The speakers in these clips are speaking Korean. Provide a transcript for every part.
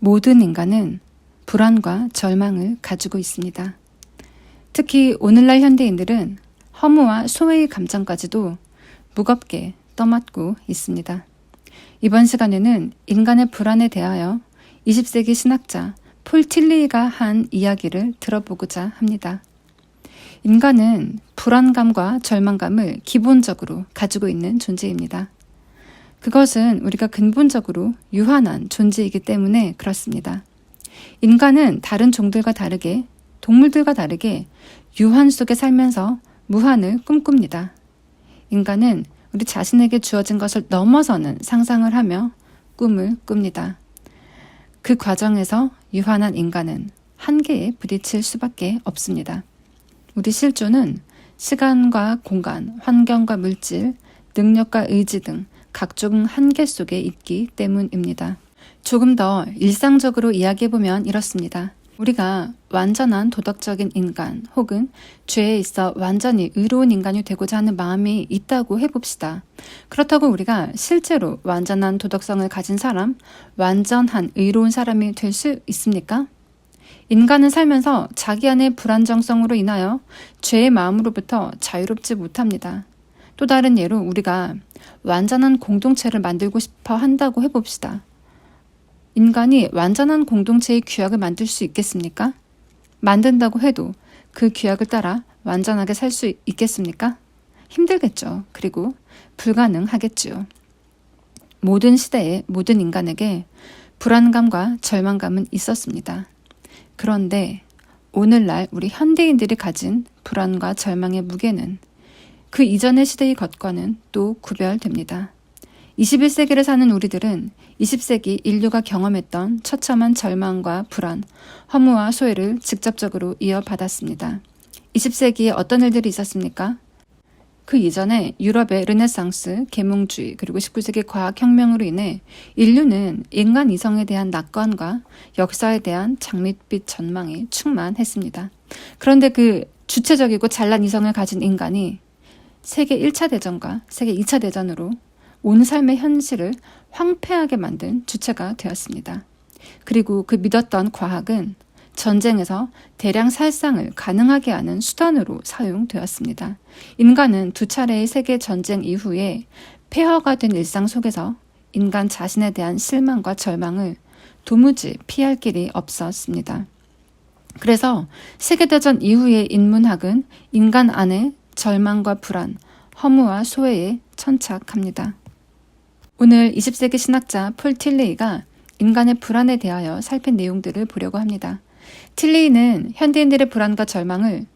모든 인간은 불안과 절망을 가지고 있습니다. 특히 오늘날 현대인들은 허무와 소외의 감정까지도 무겁게 떠맡고 있습니다. 이번 시간에는 인간의 불안에 대하여 20세기 신학자 폴 틸리이가 한 이야기를 들어보고자 합니다. 인간은 불안감과 절망감을 기본적으로 가지고 있는 존재입니다. 그것은 우리가 근본적으로 유한한 존재이기 때문에 그렇습니다. 인간은 다른 종들과 다르게, 동물들과 다르게 유한 속에 살면서 무한을 꿈꿉니다. 인간은 우리 자신에게 주어진 것을 넘어서는 상상을 하며 꿈을 꿉니다. 그 과정에서 유한한 인간은 한계에 부딪힐 수밖에 없습니다. 우리 실존은 시간과 공간, 환경과 물질, 능력과 의지 등 각종 한계 속에 있기 때문입니다. 조금 더 일상적으로 이야기해보면 이렇습니다. 우리가 완전한 도덕적인 인간 혹은 죄에 있어 완전히 의로운 인간이 되고자 하는 마음이 있다고 해봅시다. 그렇다고 우리가 실제로 완전한 도덕성을 가진 사람, 완전한 의로운 사람이 될 수 있습니까? 인간은 살면서 자기 안의 불안정성으로 인하여 죄의 마음으로부터 자유롭지 못합니다. 또 다른 예로 우리가 완전한 공동체를 만들고 싶어 한다고 해봅시다. 인간이 완전한 공동체의 규약을 만들 수 있겠습니까? 만든다고 해도 그 규약을 따라 완전하게 살 수 있겠습니까? 힘들겠죠. 그리고 불가능하겠지요. 모든 시대의 모든 인간에게 불안감과 절망감은 있었습니다. 그런데 오늘날 우리 현대인들이 가진 불안과 절망의 무게는 그 이전의 시대의 것과는 또 구별됩니다. 21세기를 사는 우리들은 20세기 인류가 경험했던 처참한 절망과 불안, 허무와 소외를 직접적으로 이어받았습니다. 20세기에 어떤 일들이 있었습니까? 그 이전에 유럽의 르네상스, 계몽주의, 그리고 19세기 과학혁명으로 인해 인류는 인간 이성에 대한 낙관과 역사에 대한 장밋빛 전망이 충만했습니다. 그런데 그 주체적이고 잘난 이성을 가진 인간이 세계 1차 대전과 세계 2차 대전으로 온 삶의 현실을 황폐하게 만든 주체가 되었습니다. 그리고 그 믿었던 과학은 전쟁에서 대량 살상을 가능하게 하는 수단으로 사용되었습니다. 인간은 두 차례의 세계 전쟁 이후에 폐허가 된 일상 속에서 인간 자신에 대한 실망과 절망을 도무지 피할 길이 없었습니다. 그래서 세계대전 이후의 인문학은 인간 안에 절망과 불안, 허무와 소외에 천착합니다. 오늘 20세기 신학자 폴 틸리이가 인간의 불안에 대하여 살핀 내용들을 보려고 합니다. 틸리이는 현대인들의 불안과 절망을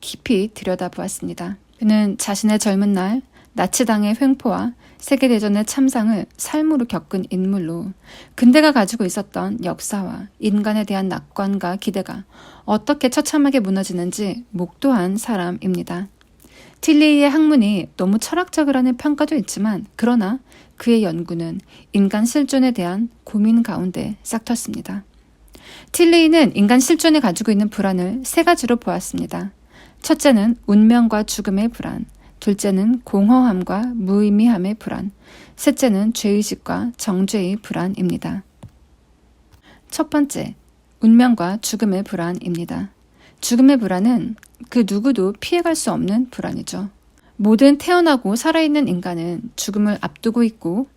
깊이 들여다보았습니다. 그는 자신의 젊은 날 나치당의 횡포와 세계대전의 참상을 삶으로 겪은 인물로 근대가 가지고 있었던 역사와 인간에 대한 낙관과 기대가 어떻게 처참하게 무너지는지 목도한 사람입니다. 틸리이의 학문이 너무 철학적이라는 평가도 있지만 그러나 그의 연구는 인간 실존에 대한 고민 가운데 싹텄습니다. 틸리이는 인간 실존에 가지고 있는 불안을 세 가지로 보았습니다. 첫째는 운명과 죽음의 불안, 둘째는 공허함과 무의미함의 불안, 셋째는 죄의식과 정죄의 불안입니다. 첫 번째, 운명과 죽음의 불안입니다. 죽음의 불안은 그 누구도 피해갈 수 없는 불안이죠. 모든 태어나고 살아있는 인간은 죽음을 앞두고 있고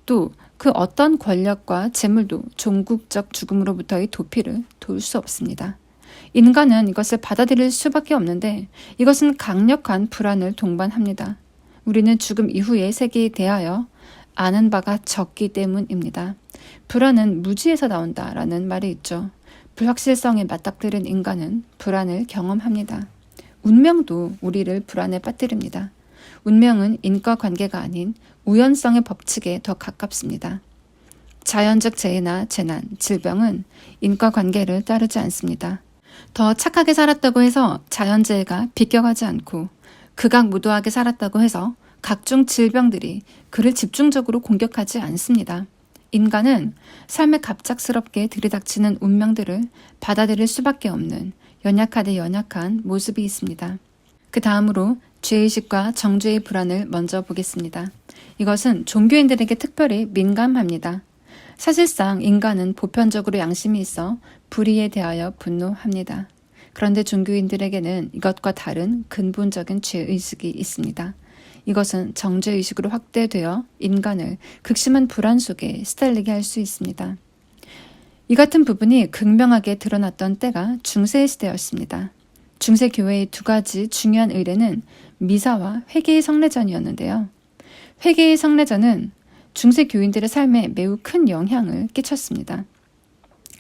또 그 어떤 권력과 재물도 종국적 죽음으로부터의 도피를 도울 수 없습니다. 인간은 이것을 받아들일 수밖에 없는데 이것은 강력한 불안을 동반합니다. 우리는 죽음 이후의 세계에 대하여 아는 바가 적기 때문입니다. 불안은 무지에서 나온다라는 말이 있죠. 불확실성에 맞닥뜨린 인간은 불안을 경험합니다. 운명도 우리를 불안에 빠뜨립니다. 운명은 인과관계가 아닌 우연성의 법칙에 더 가깝습니다. 자연적 재해나 재난, 질병은 인과관계를 따르지 않습니다. 더 착하게 살았다고 해서 자연재해가 비껴가지 않고 극악무도하게 살았다고 해서 각종 질병들이 그를 집중적으로 공격하지 않습니다. 인간은 삶에 갑작스럽게 들이닥치는 운명들을 받아들일 수밖에 없는 연약하되 연약한 모습이 있습니다. 그 다음으로 죄의식과 정죄의 불안을 먼저 보겠습니다. 이것은 종교인들에게 특별히 민감합니다. 사실상 인간은 보편적으로 양심이 있어 불의에 대하여 분노합니다. 그런데 종교인들에게는 이것과 다른 근본적인 죄의식이 있습니다. 이것은 정죄의식으로 확대되어 인간을 극심한 불안 속에 시달리게 할 수 있습니다. 이 같은 부분이 극명하게 드러났던 때가 중세 시대였습니다. 중세 교회의 두 가지 중요한 의례는 미사와 회개의 성례전이었는데요. 회개의 성례전은 중세 교인들의 삶에 매우 큰 영향을 끼쳤습니다.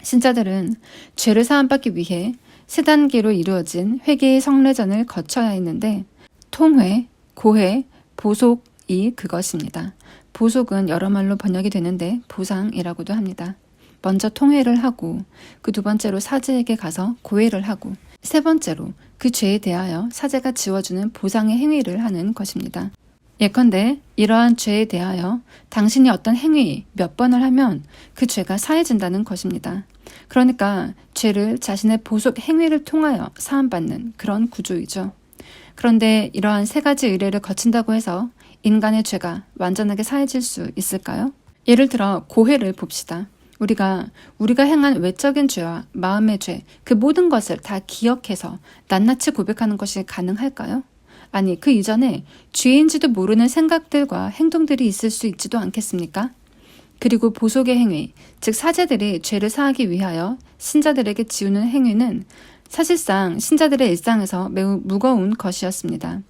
신자들은 죄를 사함받기 위해 세 단계로 이루어진 회개의 성례전을 거쳐야 했는데 통회, 고회, 보속이 그것입니다. 보속은 여러 말로 번역이 되는데 보상이라고도 합니다. 먼저 통회를 하고 그 두 번째로 사제에게 가서 고회를 하고 세 번째로 그 죄에 대하여 사제가 지워주는 보상의 행위를 하는 것입니다. 예컨대 이러한 죄에 대하여 당신이 어떤 행위 몇 번을 하면 그 죄가 사해진다는 것입니다. 그러니까 죄를 자신의 보속 행위를 통하여 사함받는 그런 구조이죠. 그런데 이러한 세 가지 의례를 거친다고 해서 인간의 죄가 완전하게 사해질 수 있을까요? 예를 들어 고회를 봅시다. 우리가 행한 외적인 죄와 마음의 죄, 그 모든 것을 다 기억해서 낱낱이 고백하는 것이 가능할까요? 아니, 그 이전에 죄인지도 모르는 생각들과 행동들이 있을 수 있지도 않겠습니까? 그리고 보속의 행위, 즉 사제들이 죄를 사하기 위하여 신자들에게 지우는 행위는 사실상 신자들의 일상에서 매우 무거운 것이었습니다.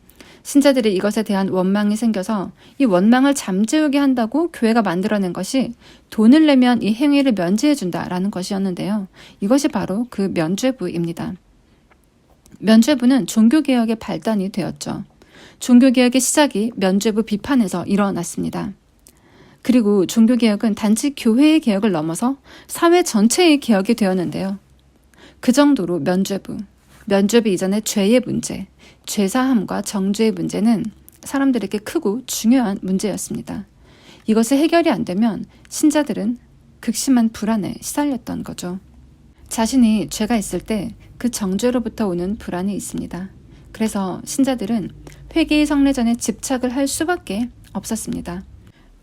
신자들이 이것에 대한 원망이 생겨서 이 원망을 잠재우게 한다고 교회가 만들어낸 것이 돈을 내면 이 행위를 면제해준다라는 것이었는데요. 이것이 바로 그 면죄부입니다. 면죄부는 종교개혁의 발단이 되었죠. 종교개혁의 시작이 면죄부 비판에서 일어났습니다. 그리고 종교개혁은 단지 교회의 개혁을 넘어서 사회 전체의 개혁이 되었는데요. 그 정도로 면죄부 이전의 죄의 문제, 죄사함과 정죄의 문제는 사람들에게 크고 중요한 문제였습니다. 이것이 해결이 안 되면 신자들은 극심한 불안에 시달렸던 거죠. 자신이 죄가 있을 때 그 정죄로부터 오는 불안이 있습니다. 그래서 신자들은 회개의 성례전에 집착을 할 수밖에 없었습니다.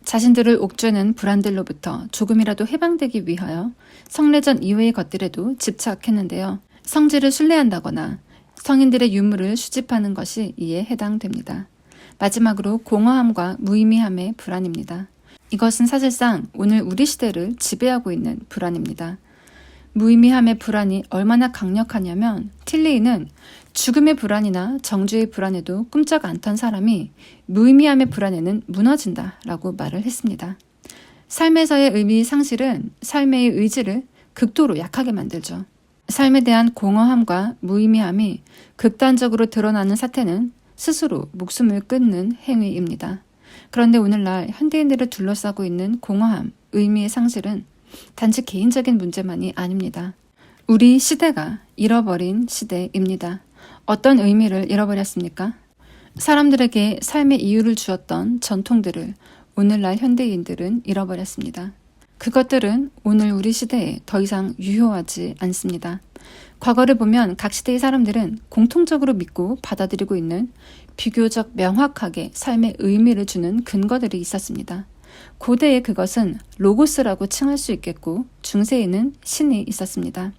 자신들을 옥죄는 불안들로부터 조금이라도 해방되기 위하여 성례전 이외의 것들에도 집착했는데요. 성지를 순례한다거나 성인들의 유물을 수집하는 것이 이에 해당됩니다. 마지막으로 공허함과 무의미함의 불안입니다. 이것은 사실상 오늘 우리 시대를 지배하고 있는 불안입니다. 무의미함의 불안이 얼마나 강력하냐면 틸리이는 죽음의 불안이나 정죄의 불안에도 꼼짝 않던 사람이 무의미함의 불안에는 무너진다라고 말을 했습니다. 삶에서의 의미 상실은 삶의 의지를 극도로 약하게 만들죠. 삶에 대한 공허함과 무의미함이 극단적으로 드러나는 사태는 스스로 목숨을 끊는 행위입니다. 그런데 오늘날 현대인들을 둘러싸고 있는 공허함, 의미의 상실은 단지 개인적인 문제만이 아닙니다. 우리 시대가 잃어버린 시대입니다. 어떤 의미를 잃어버렸습니까? 사람들에게 삶의 이유를 주었던 전통들을 오늘날 현대인들은 잃어버렸습니다. 그것들은 오늘 우리 시대에 더 이상 유효하지 않습니다. 과거를 보면 각 시대의 사람들은 공통적으로 믿고 받아들이고 있는 비교적 명확하게 삶의 의미를 주는 근거들이 있었습니다. 고대에 그것은 로고스라고 칭할 수 있겠고 중세에는 신이 있었습니다.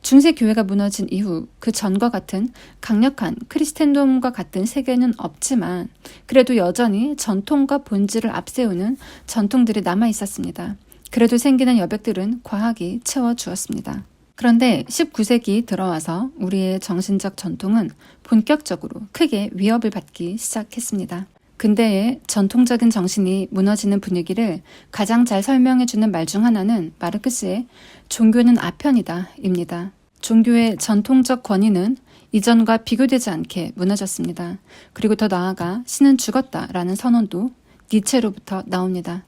중세 교회가 무너진 이후 그 전과 같은 강력한 크리스텐돔과 같은 세계는 없지만 그래도 여전히 전통과 본질을 앞세우는 전통들이 남아 있었습니다. 그래도 생기는 여백들은 과학이 채워주었습니다. 그런데 19세기 들어와서 우리의 정신적 전통은 본격적으로 크게 위협을 받기 시작했습니다. 근대의 전통적인 정신이 무너지는 분위기를 가장 잘 설명해주는 말 중 하나는 마르크스의 종교는 아편이다입니다. 종교의 전통적 권위는 이전과 비교되지 않게 무너졌습니다. 그리고 더 나아가 신은 죽었다라는 선언도 니체로부터 나옵니다.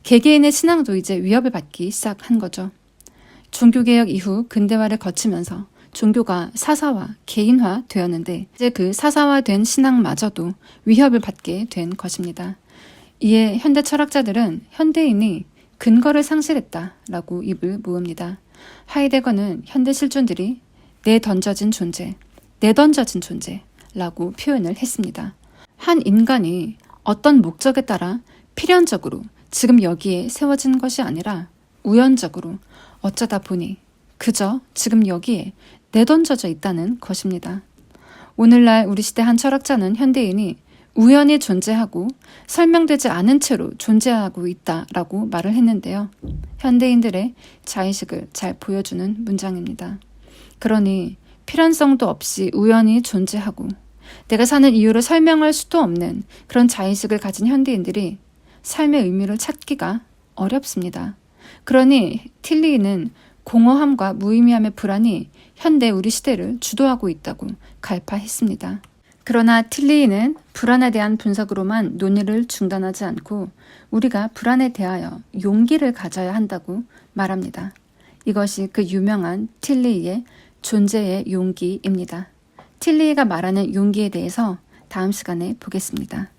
개개인의 신앙도 이제 위협을 받기 시작한 거죠. 종교개혁 이후 근대화를 거치면서 종교가 사사화, 개인화 되었는데 이제 그 사사화된 신앙마저도 위협을 받게 된 것입니다. 이에 현대 철학자들은 현대인이 근거를 상실했다라고 입을 모읍니다. 하이데거는 현대 실존들이 내던져진 존재라고 표현을 했습니다. 한 인간이 어떤 목적에 따라 필연적으로 지금 여기에 세워진 것이 아니라 우연적으로 어쩌다 보니 그저 지금 여기에 내던져져 있다는 것입니다. 오늘날 우리 시대 한 철학자는 현대인이 우연히 존재하고 설명되지 않은 채로 존재하고 있다라고 말을 했는데요. 현대인들의 자의식을 잘 보여주는 문장입니다. 그러니 필연성도 없이 우연히 존재하고 내가 사는 이유를 설명할 수도 없는 그런 자의식을 가진 현대인들이 삶의 의미를 찾기가 어렵습니다. 그러니 틸리이는 공허함과 무의미함의 불안이 현대 우리 시대를 주도하고 있다고 갈파했습니다. 그러나 틸리이는 불안에 대한 분석으로만 논의를 중단하지 않고 우리가 불안에 대하여 용기를 가져야 한다고 말합니다. 이것이 그 유명한 틸리이의 존재의 용기입니다. 틸리이가 말하는 용기에 대해서 다음 시간에 보겠습니다.